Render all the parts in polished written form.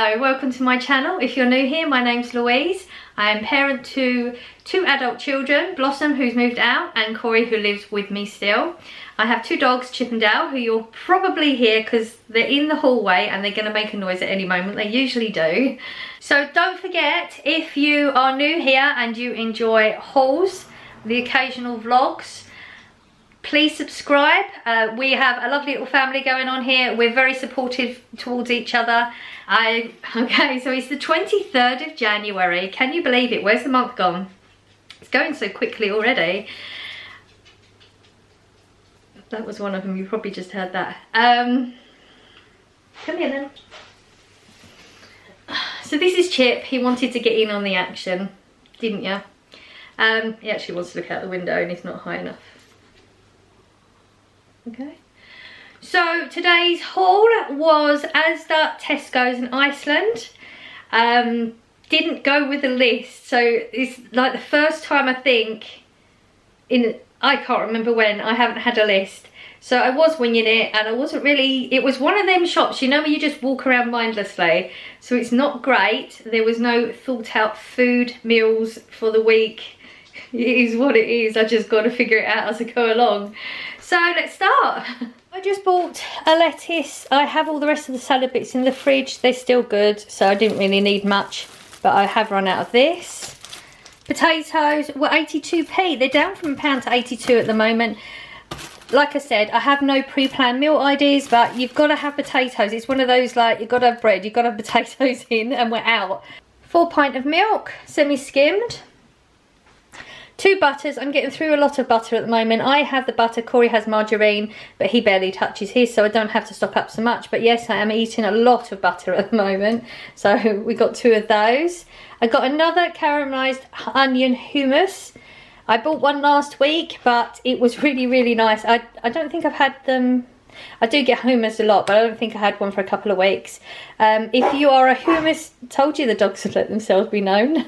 Hello, welcome to my channel. If you're new here, my name's Louise. I am parent to 2 adult children, Blossom, who's moved out, and Corey, who lives with me still. I have 2 dogs, Chip and Dale, who you'll probably hear because they're in the hallway and they're going to make a noise at any moment. They usually do. So don't forget, if you are new here and you enjoy hauls, the occasional vlogs, please subscribe. We have a lovely little family going on here. We're very supportive towards each other. Okay, so it's the 23rd of January. Can you believe it? Where's the month gone? It's going so quickly already. That was one of them. You probably just heard that. Come here then. So this is Chip. He wanted to get in on the action, didn't you? He actually wants to look out the window and he's not high enough. Okay, so today's haul was Asda, Tesco's and Iceland. Didn't go with a list, so it's like the first time I think I can't remember when I haven't had a list. So I was winging it and I wasn't really, it was one of them shops, you know, where you just walk around mindlessly. So it's not great. There was no thought out food meals for the week. It is what it is. I just got to figure it out as I go along. So let's start. I just bought a lettuce. I have all the rest of the salad bits in the fridge. They're still good, so I didn't really need much, but I have run out of this. Potatoes were 82p. They're down from £1 to 82 at the moment. Like I said, I have no pre-planned meal ideas, but you've got to have potatoes. It's one of those, like, you've got to have bread, you've got to have potatoes in, and we're out. 4 pint of milk, semi-skimmed. 2 butters. I'm getting through a lot of butter at the moment. I have the butter, Corey has margarine, but he barely touches his, so I don't have to stock up so much. But yes, I am eating a lot of butter at the moment. So we got 2 of those. I got another caramelised onion hummus. I bought one last week, but it was really, really nice. I don't think I've had them. I do get hummus a lot, but I don't think I had one for a couple of weeks. If you are a hummus, told you the dogs would let themselves be known.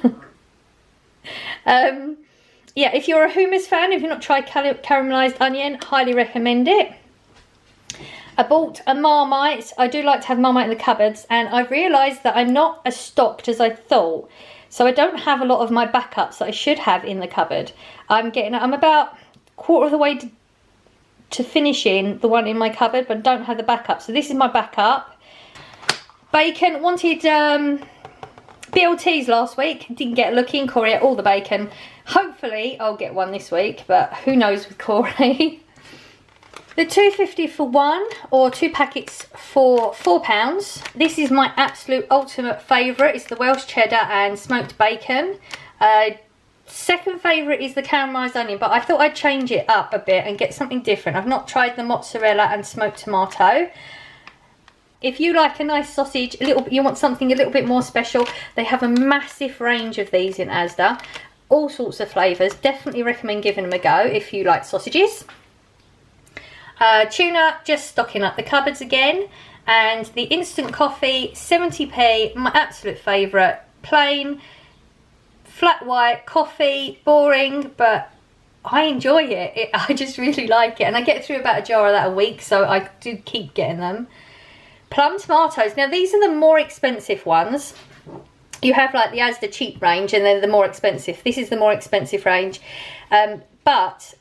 Yeah, if you're a hummus fan, if you've not tried caramelised onion, highly recommend it. I bought a Marmite. I do like to have Marmite in the cupboards, and I've realised that I'm not as stocked as I thought. So I don't have a lot of my backups that I should have in the cupboard. I'm about a quarter of the way to finishing the one in my cupboard, but I don't have the backup. So this is my backup. Bacon, wanted BLTs last week, didn't get a look in. Corey ate all the bacon. Hopefully I'll get one this week, but who knows with Corey. The £2.50 for 1, or 2 packets for £4. This is my absolute ultimate favourite. It's the Welsh cheddar and smoked bacon. Second favourite is the caramelised onion, but I thought I'd change it up a bit and get something different. I've not tried the mozzarella and smoked tomato. If you like a nice sausage, you want something a little bit more special, they have a massive range of these in Asda. All sorts of flavours. Definitely recommend giving them a go if you like sausages. Tuna, just stocking up the cupboards again. And the instant coffee, 70p, my absolute favourite. Plain, flat white coffee, boring, but I enjoy it. I just really like it. And I get through about a jar of that a week, so I do keep getting them. Plum tomatoes. Now these are the more expensive ones. You have like the Asda cheap range and then the more expensive. This is the more expensive range. But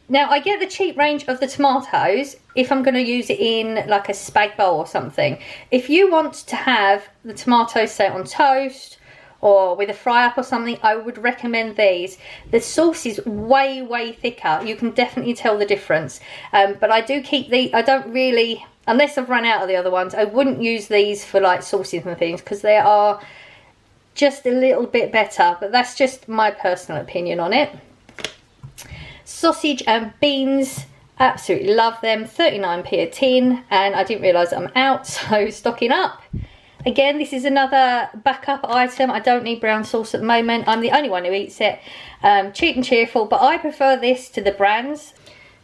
now I get the cheap range of the tomatoes if I'm going to use it in like a spag bowl or something. If you want to have the tomatoes, say, on toast or with a fry up or something, I would recommend these. The sauce is way, way thicker. You can definitely tell the difference. But I do keep I don't really, unless I've run out of the other ones, I wouldn't use these for like sauces and things because they are just a little bit better, but that's just my personal opinion on it. Sausage and beans, absolutely love them. 39p a tin, and I didn't realise I'm out, so stocking up. Again, this is another backup item. I don't need brown sauce at the moment. I'm the only one who eats it. Cheap and cheerful, but I prefer this to the brands.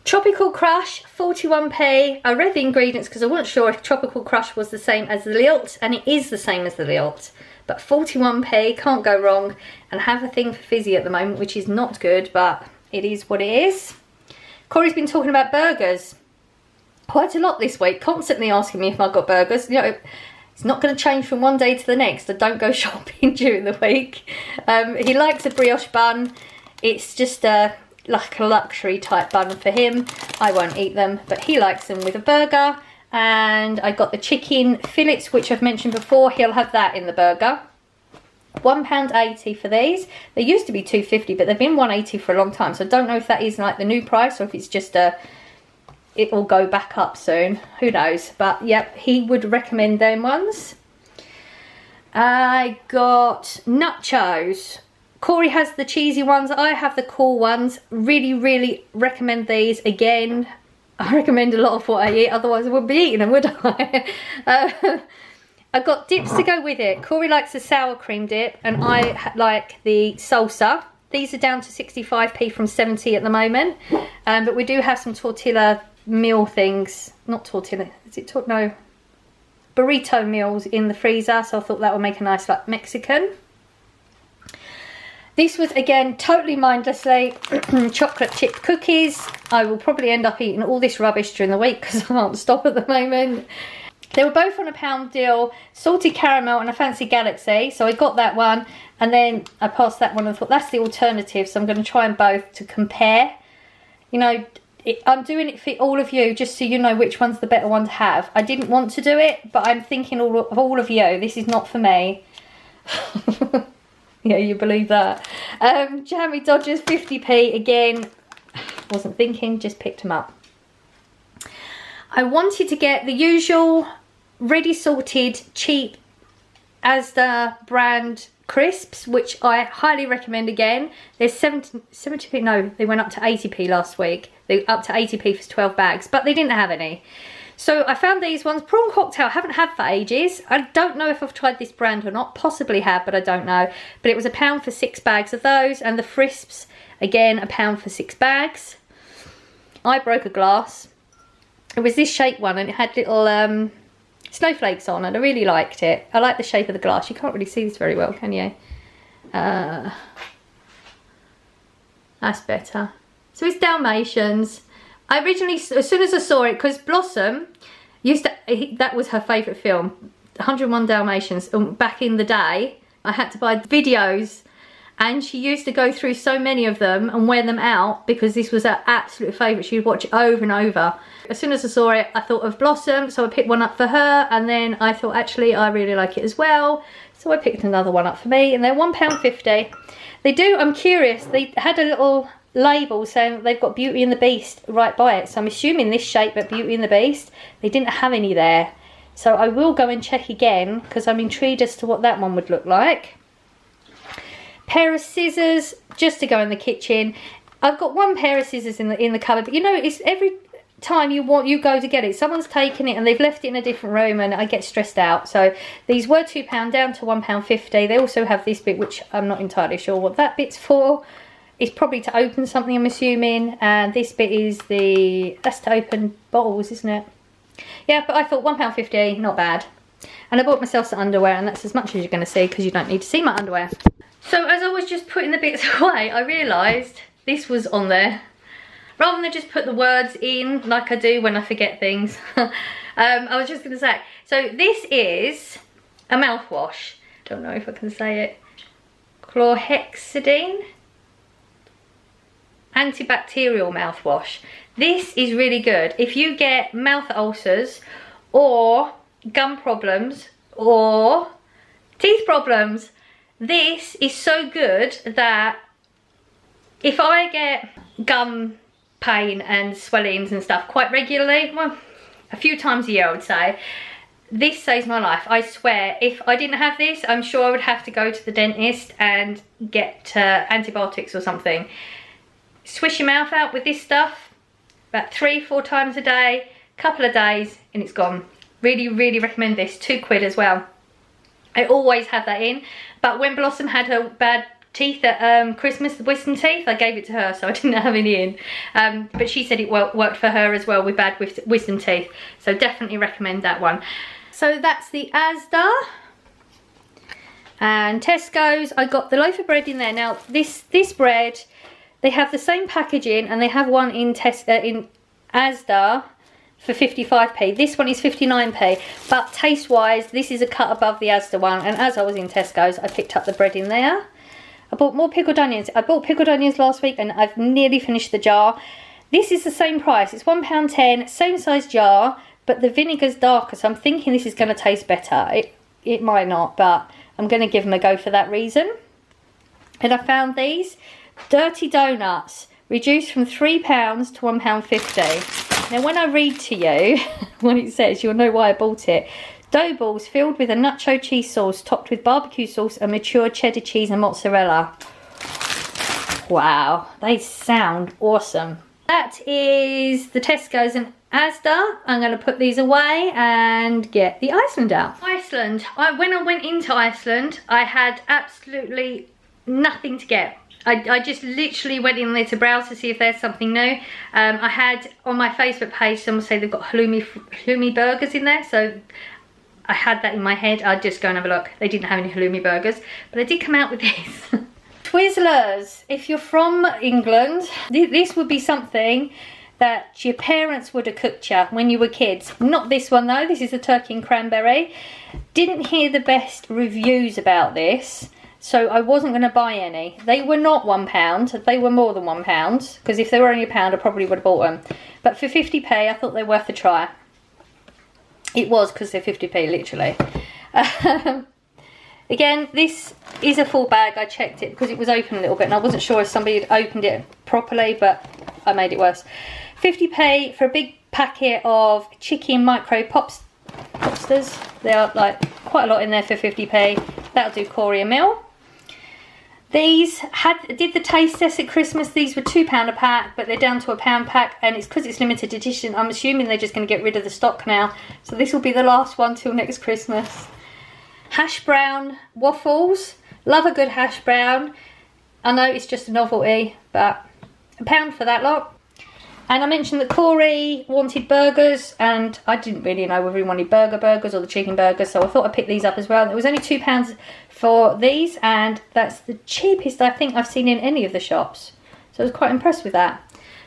Tropical Crush, 41p. I read the ingredients because I wasn't sure if Tropical Crush was the same as the Lilt, and it is the same as the Lilt. But 41p, can't go wrong. And I have a thing for fizzy at the moment, which is not good, but it is what it is. Corey's been talking about burgers quite a lot this week, constantly asking me if I've got burgers. You know, It's not going to change from one day to the next. I don't go shopping during the week. He likes a brioche bun. It's just like a luxury type bun for him. I won't eat them, but he likes them with a burger. And I got the chicken fillets, which I've mentioned before. He'll have that in the burger. £1.80 for these. They used to be £2.50, but they've been £1.80 for a long time. So I don't know if that is like the new price or if it's just it will go back up soon. Who knows? But yep, he would recommend them ones. I got nachos. Corey has the cheesy ones. I have the cool ones. Really, really recommend these. Again, I recommend a lot of what I eat. Otherwise, I wouldn't be eating them, would I? I've got dips to go with it. Corey likes the sour cream dip and I like the salsa. These are down to 65p from 70 at the moment. But we do have some tortilla meal things. Not tortilla, is it no. Burrito meals in the freezer. So I thought that would make a nice like Mexican. This was again totally mindlessly chocolate chip cookies. I will probably end up eating all this rubbish during the week because I can't stop at the moment. They were both on a pound deal, salted caramel and a fancy galaxy. So I got that one and then I passed that one and thought that's the alternative. So I'm going to try them both to compare. You know, I'm doing it for all of you just so you know which one's the better one to have. I didn't want to do it, but I'm thinking of all of you. This is not for me. Yeah, you believe that. Jammy Dodgers, 50p. Again, wasn't thinking, just picked them up. I wanted to get the usual ready salted cheap Asda brand crisps, which I highly recommend again. There's 70p, no, they went up to 80p last week. They up to 80p for 12 bags, but they didn't have any. So I found these ones. Prawn cocktail, I haven't had for ages. I don't know if I've tried this brand or not. Possibly have, but I don't know. But it was £1 for 6 bags of those. And the Frisps, again, £1 for 6 bags. I broke a glass. It was this shape one and it had little snowflakes on and I really liked it. I like the shape of the glass. You can't really see this very well, can you? That's better. So it's Dalmatians. I originally, as soon as I saw it, because Blossom used to, that was her favourite film, 101 Dalmatians. Back in the day, I had to buy videos and she used to go through so many of them and wear them out because this was her absolute favourite. She would watch it over and over. As soon as I saw it, I thought of Blossom, so I picked one up for her and then I thought actually I really like it as well. So I picked another one up for me and they're £1.50. They do, I'm curious, they had a little label saying that they've got Beauty and the Beast right by it. So I'm assuming this shape but Beauty and the Beast. They didn't have any there. So I will go and check again because I'm intrigued as to what that one would look like. Pair of scissors just to go in the kitchen. I've got one pair of scissors in the cupboard, but you know, it's every time you go to get it, someone's taken it and they've left it in a different room and I get stressed out. So these were £2 down to £1.50. They also have this bit, which I'm not entirely sure what that bit's for. It's probably to open something, I'm assuming, and this bit is that's to open bottles, isn't it? Yeah, but I thought £1.50, not bad. And I bought myself some underwear, and that's as much as you're going to see because you don't need to see my underwear. So as I was just putting the bits away, I realised this was on there. Rather than just put the words in like I do when I forget things. I was just going to say, so this is a mouthwash. Don't know if I can say it. Chlorhexidine antibacterial mouthwash. This is really good. If you get mouth ulcers or gum problems or teeth problems, this is so good that if I get gum pain and swellings and stuff quite regularly, well, a few times a year I would say, this saves my life. I swear, if I didn't have this, I'm sure I would have to go to the dentist and get antibiotics or something. Swish your mouth out with this stuff about 3-4 times a day, couple of days, and it's gone. Really, really recommend this. £2 as well. I always have that in, but when Blossom had her bad teeth at Christmas, the wisdom teeth, I gave it to her, so I didn't have any in. But she said it worked for her as well with bad wisdom teeth, so definitely recommend that one. So that's the Asda. And Tesco's, I got the loaf of bread in there. Now this bread, they have the same packaging and they have one in Asda for 55p. This one is 59p, but taste-wise, this is a cut above the Asda one. And as I was in Tesco's, I picked up the bread in there. I bought more pickled onions. I bought pickled onions last week, and I've nearly finished the jar. This is the same price. It's £1.10, same size jar, but the vinegar's darker, so I'm thinking this is going to taste better. It might not, but I'm going to give them a go for that reason. And I found these dirty donuts, reduced from £3 to £1.50. Now when I read to you what it says, you'll know why I bought it. Dough balls filled with a nacho cheese sauce, topped with barbecue sauce and mature cheddar cheese and mozzarella. Wow, they sound awesome. That is the Tesco's and Asda. I'm going to put these away and get the Iceland out. Iceland. When I went into Iceland, I had absolutely nothing to get. I just literally went in there to browse to see if there's something new. I had on my Facebook page someone say they've got halloumi burgers in there, so I had that in my head. I'd just go and have a look. They didn't have any halloumi burgers, but I did come out with this. Twizzlers. If you're from England, this would be something that your parents would have cooked you when you were kids. Not this one though, this is the turkey and cranberry. Didn't hear the best reviews about this, so I wasn't going to buy any. They were not £1, they were more than £1, because if they were only £1 I probably would have bought them. But for 50p I thought they were worth a try. It was, because they're 50p literally. Again, this is a full bag. I checked it because it was open a little bit and I wasn't sure if somebody had opened it properly, but I made it worse. 50p for a big packet of chicken micro popsters. There are like quite a lot in there for 50p. That'll do Corey a meal. These did the taste test at Christmas. These were £2 a pack, but they're down to a £1 pack, and it's because it's limited edition. I'm assuming they're just going to get rid of the stock now. So this will be the last one till next Christmas. Hash brown waffles. Love a good hash brown. I know it's just a novelty, but £1 for that lot. And I mentioned that Corey wanted burgers, and I didn't really know whether he wanted burgers or the chicken burgers, so I thought I'd pick these up as well. It was only £2 for these, and that's the cheapest I think I've seen in any of the shops. So I was quite impressed with that.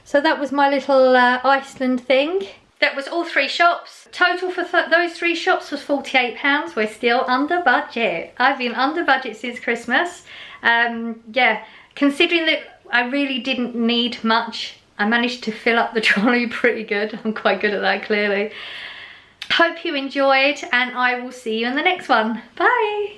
So that was my little Iceland thing. That was all 3 shops. Total for those 3 shops was £48. We're still under budget. I've been under budget since Christmas. Yeah, considering that I really didn't need much, I managed to fill up the trolley pretty good. I'm quite good at that, clearly. Hope you enjoyed, and I will see you in the next one. Bye!